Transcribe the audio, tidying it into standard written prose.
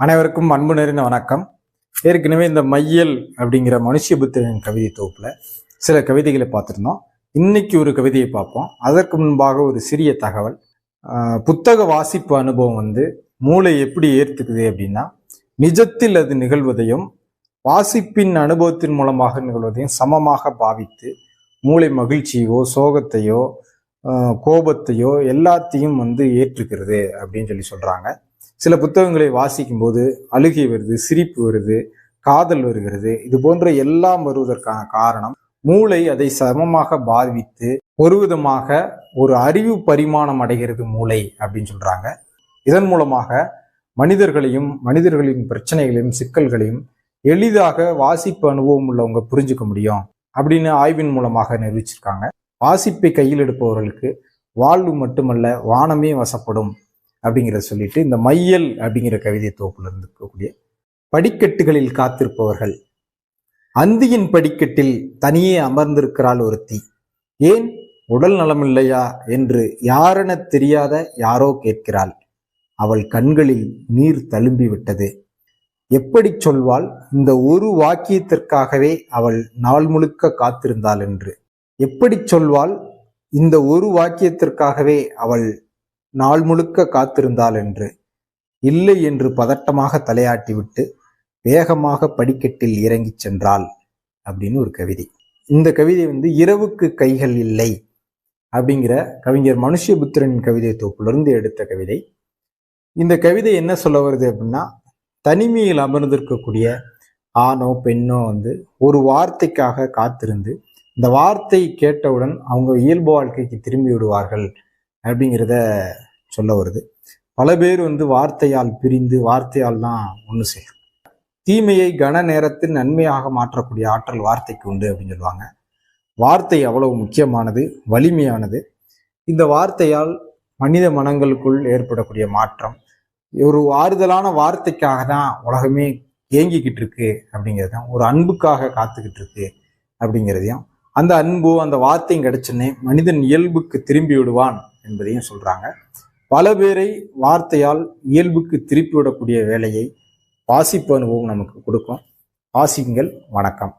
அனைவருக்கும் அன்பு நிறைந்த வணக்கம். ஏற்கனவே இந்த மையல் அப்படிங்கிற மனுஷபுத்திரனின் கவிதை தொகுப்புல சில கவிதைகளை பார்த்துருந்தோம். இன்னைக்கு ஒரு கவிதையை பார்ப்போம். அதற்கு முன்பாக ஒரு சிறிய தகவல். புத்தக வாசிப்பு அனுபவம் மூளை எப்படி ஏற்றுக்குது அப்படின்னா, நிஜத்தில் அது நிகழ்வதையும் வாசிப்பின் அனுபவத்தின் மூலமாக நிகழ்வதையும் சமமாக பாவித்து மூளை மகிழ்ச்சியோ சோகத்தையோ கோபத்தையோ எல்லாத்தையும் ஏற்றுக்கிறது அப்படின்னு சொல்லி சொல்றாங்க. சில புத்தகங்களை வாசிக்கும் போது அழுகை வருது, சிரிப்பு வருது, காதல் வருகிறது. இது போன்ற எல்லாம் வருவதற்கான காரணம் மூளை அதை சமமாக பாவித்து ஒரு விதமாக ஒரு அறிவு பரிமாணம் அடைகிறது மூளை அப்படின்னு சொல்றாங்க. இதன் மூலமாக மனிதர்களின் பிரச்சனைகளையும் சிக்கல்களையும் எளிதாக வாசிப்பு அனுபவம் உள்ளவங்க புரிஞ்சுக்க முடியும் அப்படின்னு ஆய்வின் மூலமாக நிரூபிச்சிருக்காங்க. வாசிப்பை கையில் எடுப்பவர்களுக்கு வாழ்வு மட்டுமல்ல வானமே வசப்படும் அப்படிங்கிறத சொல்லிட்டு இந்த மையல் அப்படிங்கிற கவிதை தொகுப்புல இருக்கக்கூடிய படிக்கட்டுகளில் காத்திருப்பவர்கள். அந்தியின் படிக்கட்டில் தனியே அமர்ந்திருக்கிறாள் ஒருத்தி. ஏன் உடல் நலமில்லையா என்று யாரென தெரியாத யாரோ கேட்கிறாள். அவள் கண்களில் நீர் தழும்பி விட்டது. எப்படி சொல்வாள் இந்த ஒரு வாக்கியத்திற்காகவே அவள் நாள் முழுக்க காத்திருந்தாள் என்று? எப்படி சொல்வாள் இந்த ஒரு வாக்கியத்திற்காகவே அவள் நாள் முழுக்க காத்திருந்தாள் என்று? இல்லை என்று பதட்டமாக தலையாட்டிவிட்டு வேகமாக படிக்கட்டில் இறங்கி சென்றாள் அப்படின்னு ஒரு கவிதை. இந்த கவிதை இரவுக்கு கைகள் இல்லை அப்படிங்கிற கவிஞர் மனுஷபுத்திரனின் கவிதை தொகுப்பிலிருந்து எடுத்த கவிதை. இந்த கவிதை என்ன சொல்ல வருது அப்படின்னா, தனிமையில் அமர்ந்திருக்கக்கூடிய ஆணோ பெண்ணோ ஒரு வார்த்தைக்காக காத்திருந்து இந்த வார்த்தை கேட்டவுடன் அவங்க இயல்பு வாழ்க்கைக்கு திரும்பி விடுவார்கள் அப்படிங்கிறத சொல்ல வருது. பல பேர் வார்த்தையால் பிரிந்து வார்த்தையால் தான் ஒன்று செய்யும். தீமையை கன நேரத்தில் நன்மையாக மாற்றக்கூடிய ஆற்றல் வார்த்தைக்கு உண்டு அப்படின்னு சொல்லுவாங்க. வார்த்தை அவ்வளவு முக்கியமானது, வலிமையானது. இந்த வார்த்தையால் மனித மனங்களுக்குள் ஏற்படக்கூடிய மாற்றம் ஒரு ஆறுதலான வார்த்தைக்காக தான் உலகமே ஏங்கிக்கிட்டு இருக்கு அப்படிங்கிறதையும், ஒரு அன்புக்காக காத்துக்கிட்டு இருக்கு அப்படிங்கிறதையும், அந்த அன்பு அந்த வார்த்தையும் கிடைச்சுன்னே மனிதன் இயல்புக்கு திரும்பி விடுவான் என்பதையும் சொல்றாங்க. பல பேரை வார்த்தையால் இயல்புக்கு திருப்பி விடக்கூடிய வேலையை வாசிப்பு அனுபவம் நமக்கு கொடுக்கும். வாசிங்கள். வணக்கம்.